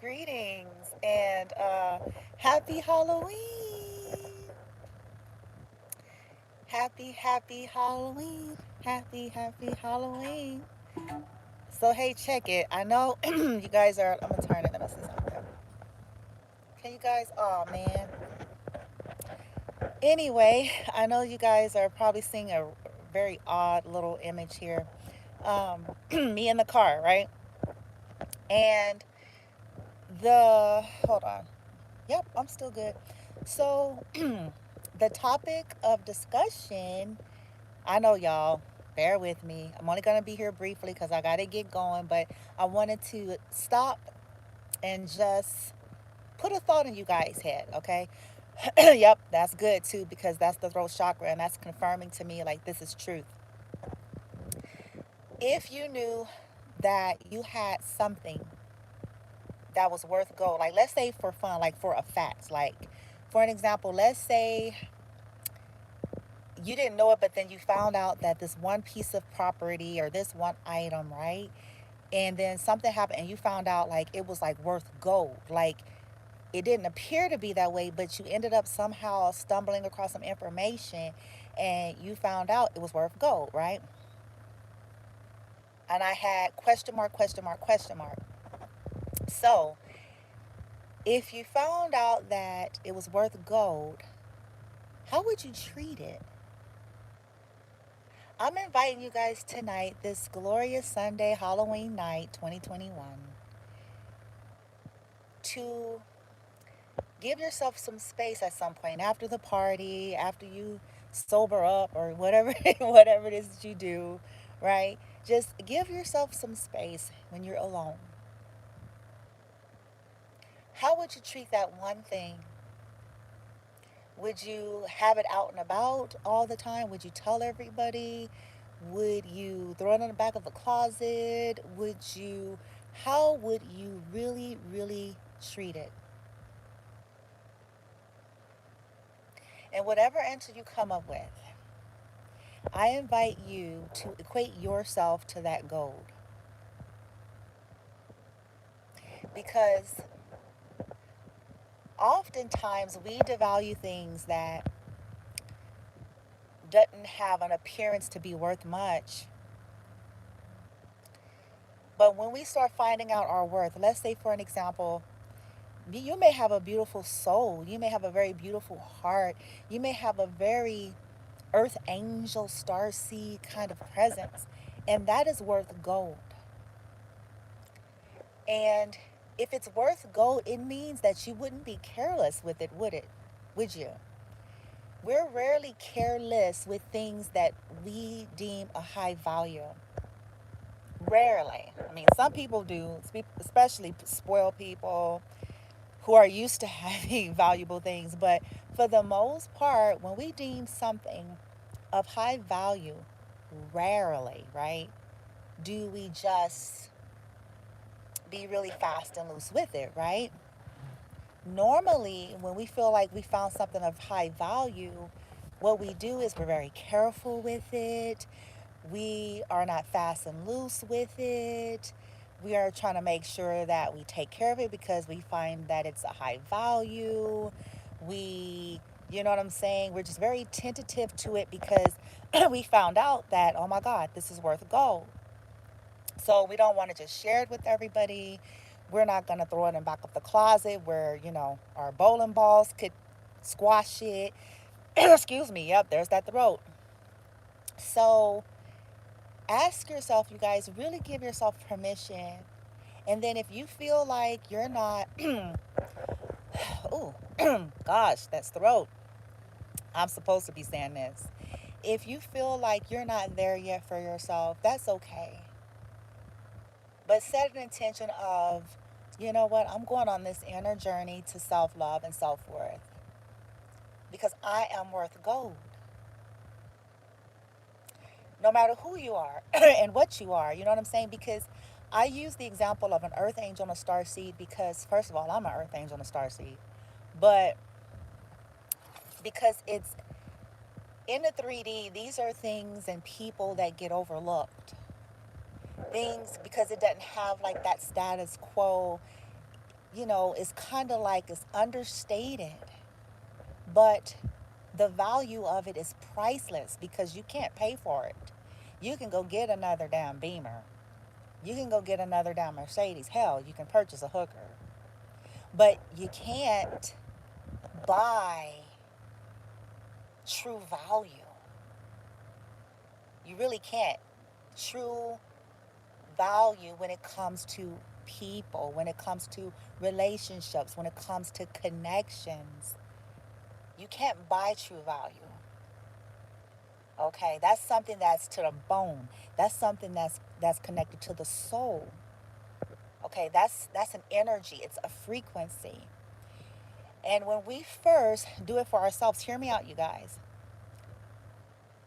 greetings, and happy Halloween. Happy Halloween. Happy Halloween. So, hey, check it. I know you guys are, I'm going to turn it. Let me see something. Can you guys, oh man. Anyway, I know you guys are probably seeing a very odd little image here. Me in the car, right? And hold on. Yep, I'm still good. So, the topic of discussion, I know y'all, bear with me. I'm only going to be here briefly because I got to get going, but I wanted to stop and just put a thought in you guys' head, okay? Yep, that's good too because that's the throat chakra and that's confirming to me like this is truth. If you knew that you had something that was worth gold, like let's say for fun, like for a fact, like for an example, let's say you didn't know it, but then you found out that this one piece of property or this one item, right? And then something happened and you found out like it was like worth gold. Like it didn't appear to be that way, but you ended up somehow stumbling across some information and you found out it was worth gold, right? And I had question mark, question mark, question mark. So if you found out that it was worth gold, how would you treat it? I'm inviting you guys tonight, this glorious Sunday, Halloween night, 2021, to give yourself some space at some point after the party, after you sober up or whatever, whatever it is that you do, right? Just give yourself some space when you're alone. How would you treat that one thing? Would you have it out and about all the time? Would you tell everybody? Would you throw it in the back of the closet? How would you really, really treat it? And whatever answer you come up with, I invite you to equate yourself to that gold. Because oftentimes we devalue things that doesn't have an appearance to be worth much. But when we start finding out our worth, let's say for an example, you may have a beautiful soul, you may have a very beautiful heart, you may have a very earth angel star seed kind of presence, and that is worth gold. And if it's worth gold, it means that you wouldn't be careless with it, would it? Would you? We're rarely careless with things that we deem a high value. Rarely. I mean, some people do, especially spoiled people who are used to having valuable things. But for the most part, when we deem something of high value, rarely, right, do we just be really fast and loose with it, right? Normally, when we feel like we found something of high value, what we do is we're very careful with it. We are not fast and loose with it. We are trying to make sure that we take care of it because we find that it's a high value. You know what I'm saying? We're just very tentative to it because we found out that, oh my God, this is worth gold. So we don't want to just share it with everybody. We're not going to throw it in the back of the closet where, our bowling balls could squash it. Excuse me. Yep, there's that throat. So ask yourself, you guys, really give yourself permission. And then if you feel like you're not, oh, gosh, that's throat. I'm supposed to be saying this. If you feel like you're not there yet for yourself, that's okay. But set an intention of, you know what, I'm going on this inner journey to self love and self worth because I am worth gold. No matter who you are and what you are, you know what I'm saying? Because I use the example of an earth angel and a star seed because, first of all, I'm an earth angel and a star seed. But because it's in the 3D, these are things and people that get overlooked. Things because it doesn't have like that status quo. is kind of like it's understated, but the value of it is priceless because you can't pay for it. You can go get another damn Beamer. You can go get another damn Mercedes. Hell, you can purchase a hooker. But you can't buy true value. You really can't. True value when it comes to people, when it comes to relationships, when it comes to connections. You can't buy true value. Okay, that's something that's to the bone. That's something that's connected to the soul. Okay, that's an energy. It's a frequency. And when we first do it for ourselves, hear me out, you guys.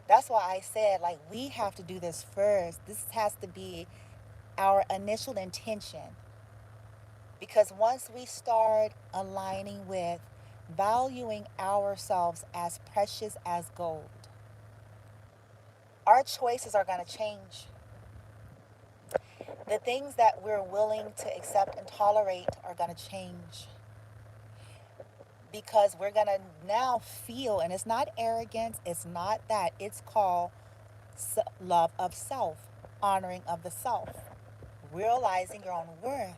That's why I said, like, we have to do this first. This has to be our initial intention. Because once we start aligning with valuing ourselves as precious as gold, our choices are going to change. The things that we're willing to accept and tolerate are going to change because we're going to now feel, and it's not arrogance, it's not that, it's called love of self, honoring of the self, realizing your own worth.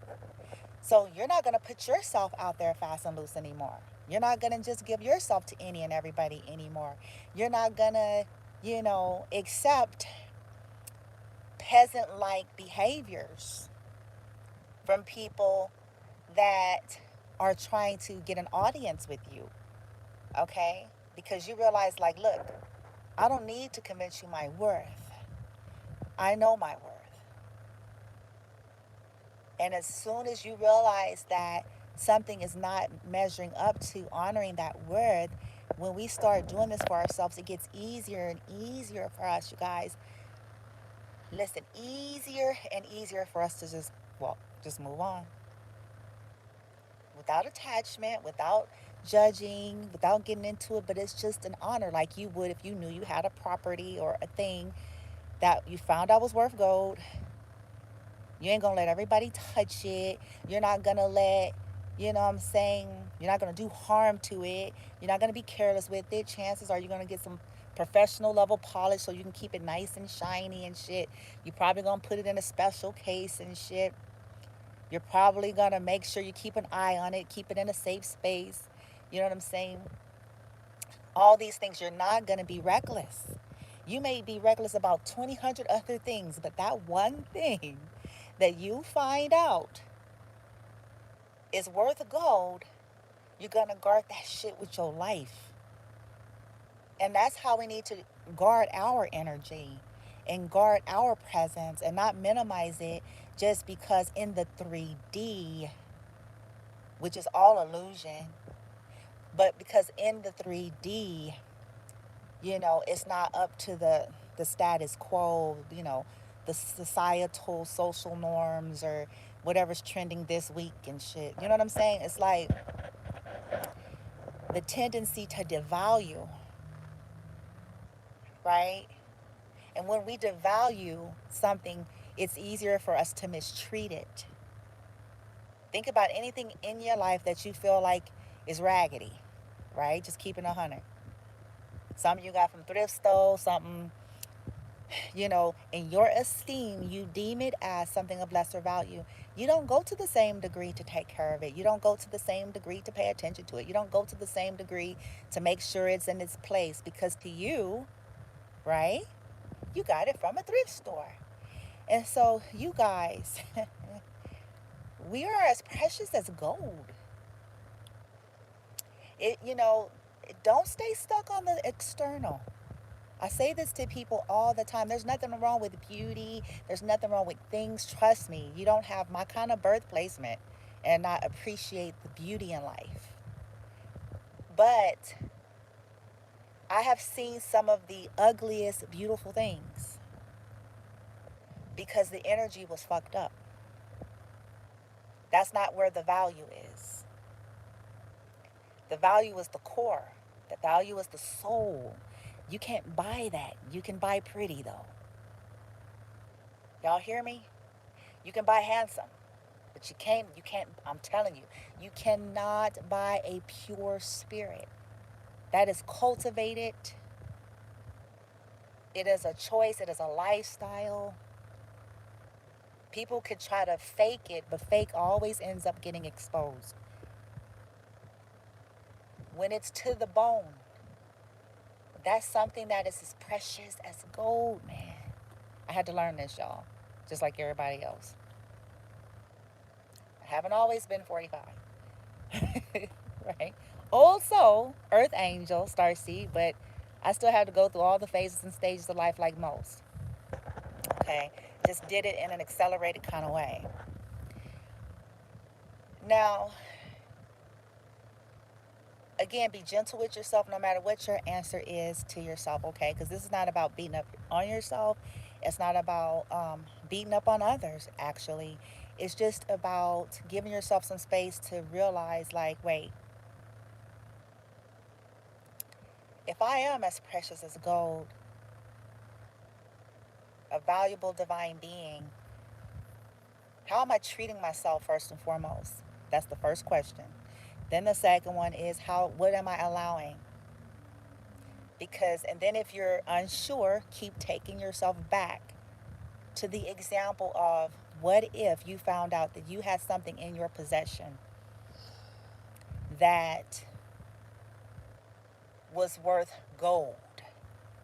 So you're not going to put yourself out there fast and loose anymore. You're not going to just give yourself to any and everybody anymore. You're not going to, accept peasant like behaviors from people that are trying to get an audience with you. Okay? Because you realize, like, look, I don't need to convince you my worth. I know my worth. And as soon as you realize that something is not measuring up to honoring that worth, when we start doing this for ourselves, it gets easier and easier for us, you guys. Listen, easier and easier for us to just move on. Without attachment, without judging, without getting into it, but it's just an honor like you would if you knew you had a property or a thing that you found out was worth gold. You ain't gonna let everybody touch it. You're not gonna let, you know what I'm saying, you're not gonna do harm to it. You're not gonna be careless with it. Chances are you're gonna get some professional level polish so you can keep it nice and shiny and shit. You're probably gonna put it in a special case and shit. You're probably gonna make sure you keep an eye on it, keep it in a safe space. You know what I'm saying? All these things, you're not gonna be reckless. You may be reckless about 2,000 other things, but that one thing that you find out is worth gold, you're gonna guard that shit with your life. And that's how we need to guard our energy and guard our presence and not minimize it just because in the 3D, which is all illusion, but because in the 3D, it's not up to the status quo, the societal social norms or whatever's trending this week and shit. You know what I'm saying? It's like the tendency to devalue, right? And when we devalue something, it's easier for us to mistreat it. Think about anything in your life that you feel like is raggedy, right? Just keeping 100. Something you got from thrift store, something, in your esteem, you deem it as something of lesser value. You don't go to the same degree to take care of it. You don't go to the same degree to pay attention to it. You don't go to the same degree to make sure it's in its place because to you, right, you got it from a thrift store. And so, you guys, we are as precious as gold. Don't stay stuck on the external. I say this to people all the time. There's nothing wrong with beauty. There's nothing wrong with things. Trust me, you don't have my kind of birth placement and not appreciate the beauty in life. But I have seen some of the ugliest beautiful things because the energy was fucked up. That's not where the value is. The value is the core. The value is the soul. You can't buy that. You can buy pretty though. Y'all hear me? You can buy handsome, But you can't, I'm telling you, you cannot buy a pure spirit. That is cultivated. It is a choice, it is a lifestyle. People could try to fake it, but fake always ends up getting exposed. When it's to the bone, that's something that is as precious as gold, man. I had to learn this, y'all, just like everybody else. I haven't always been 45, right? Old soul, earth angel, starseed, but I still had to go through all the phases and stages of life like most. Okay, just did it in an accelerated kind of way. Now, again, be gentle with yourself no matter what your answer is to yourself, okay? Because this is not about beating up on yourself. It's not about beating up on others, actually. It's just about giving yourself some space to realize, like, wait, if I am as precious as gold, a valuable divine being, how am I treating myself first and foremost? That's the first question. Then the second one is, what am I allowing? Because, and then if you're unsure, keep taking yourself back to the example of, what if you found out that you had something in your possession that was worth gold,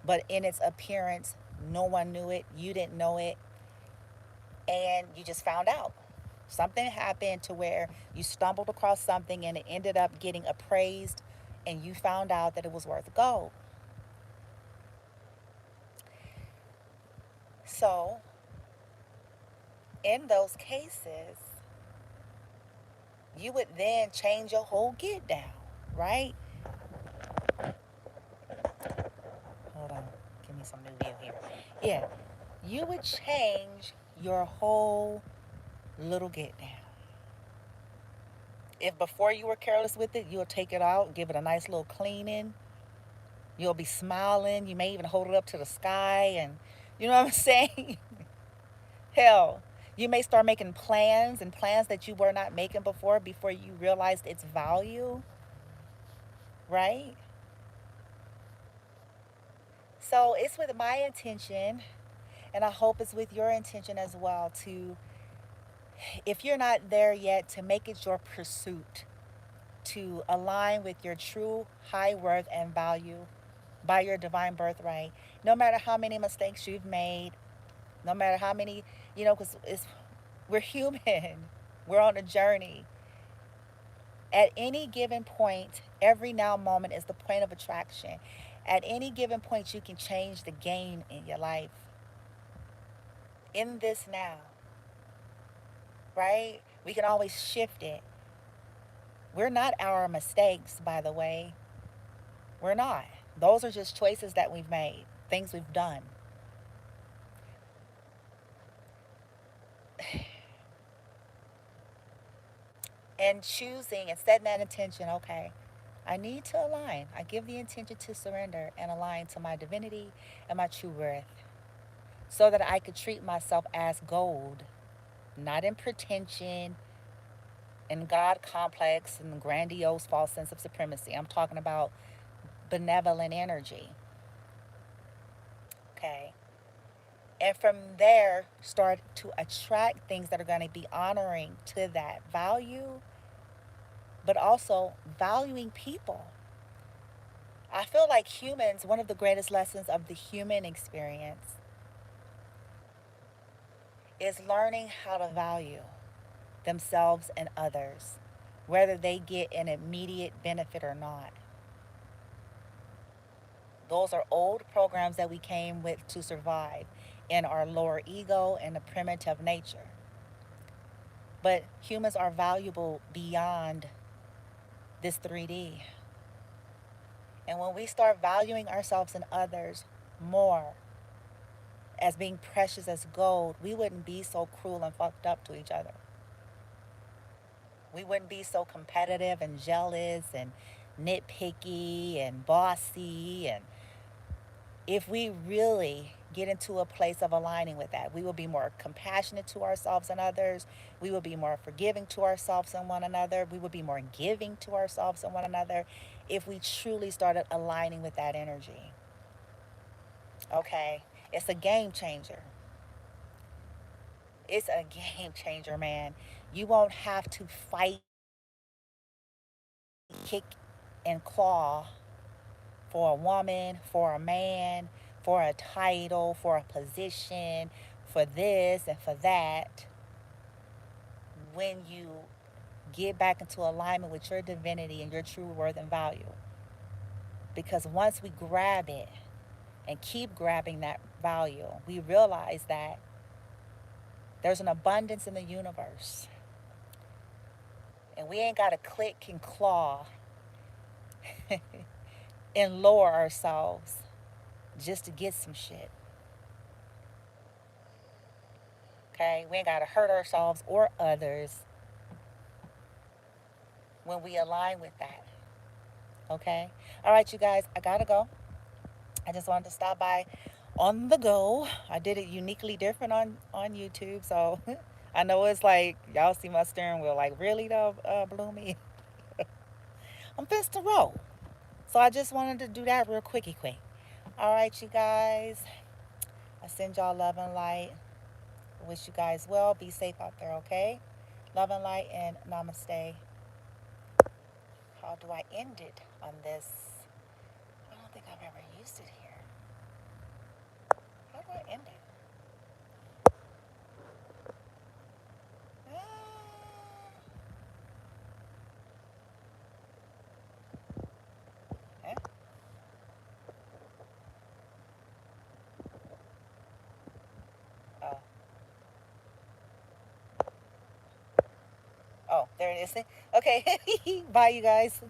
but in its appearance, no one knew it, you didn't know it, and you just found out. Something happened to where you stumbled across something and it ended up getting appraised, and you found out that it was worth gold. So, in those cases, you would then change your whole get down, right? Hold on, give me some new view here. Yeah, you would change your whole little get down. If before you were careless with it, you'll take it out, give it a nice little cleaning. You'll be smiling. You may even hold it up to the sky, and you know what I'm saying? Hell, you may start making plans, and plans that you were not making before you realized its value, right? So it's with my intention, and I hope it's with your intention as well, to, if you're not there yet, to make it your pursuit to align with your true high worth and value by your divine birthright. No matter how many mistakes you've made, no matter how many, because we're human, we're on a journey. At any given point, every now moment is the point of attraction. At any given point, you can change the game in your life. In this now, right? We can always shift it. We're not our mistakes, by the way. We're not. Those are just choices that we've made, things we've done. And choosing and setting that intention, okay, I need to align. I give the intention to surrender and align to my divinity and my true worth, so that I could treat myself as gold, not in pretension and God complex and grandiose false sense of supremacy. I'm talking about benevolent energy, okay? And from there, start to attract things that are going to be honoring to that value, but also valuing people. I feel like humans, one of the greatest lessons of the human experience is learning how to value themselves and others, whether they get an immediate benefit or not. Those are old programs that we came with to survive in our lower ego and the primitive nature. But humans are valuable beyond this 3D. And when we start valuing ourselves and others more as being precious as gold, we wouldn't be so cruel and fucked up to each other. We wouldn't be so competitive and jealous and nitpicky and bossy. And if we really get into a place of aligning with that. We will be more compassionate to ourselves and others. We will be more forgiving to ourselves and one another. We will be more giving to ourselves and one another if we truly started aligning with that energy. Okay? It's a game changer. It's a game changer, man. You won't have to fight, kick, and claw for a woman, for a man, for a title, for a position, for this and for that when you get back into alignment with your divinity and your true worth and value. Because once we grab it and keep grabbing that value, we realize that there's an abundance in the universe. And we ain't got to click and claw and lower ourselves just to get some shit. Okay? We ain't got to hurt ourselves or others when we align with that. Okay? All right, you guys, I got to go. I just wanted to stop by on the go. I did it uniquely different on YouTube, so I know it's like y'all see my steering wheel, like really though, Bloomy. I'm fist to roll, so I just wanted to do that real quickie quick. All right, you guys. I send y'all love and light. Wish you guys well. Be safe out there, okay? Love and light and namaste. How do I end it on this? I don't think I've ever used it here. How do I end it? Eh? Oh, oh, there it is. Okay, bye, you guys.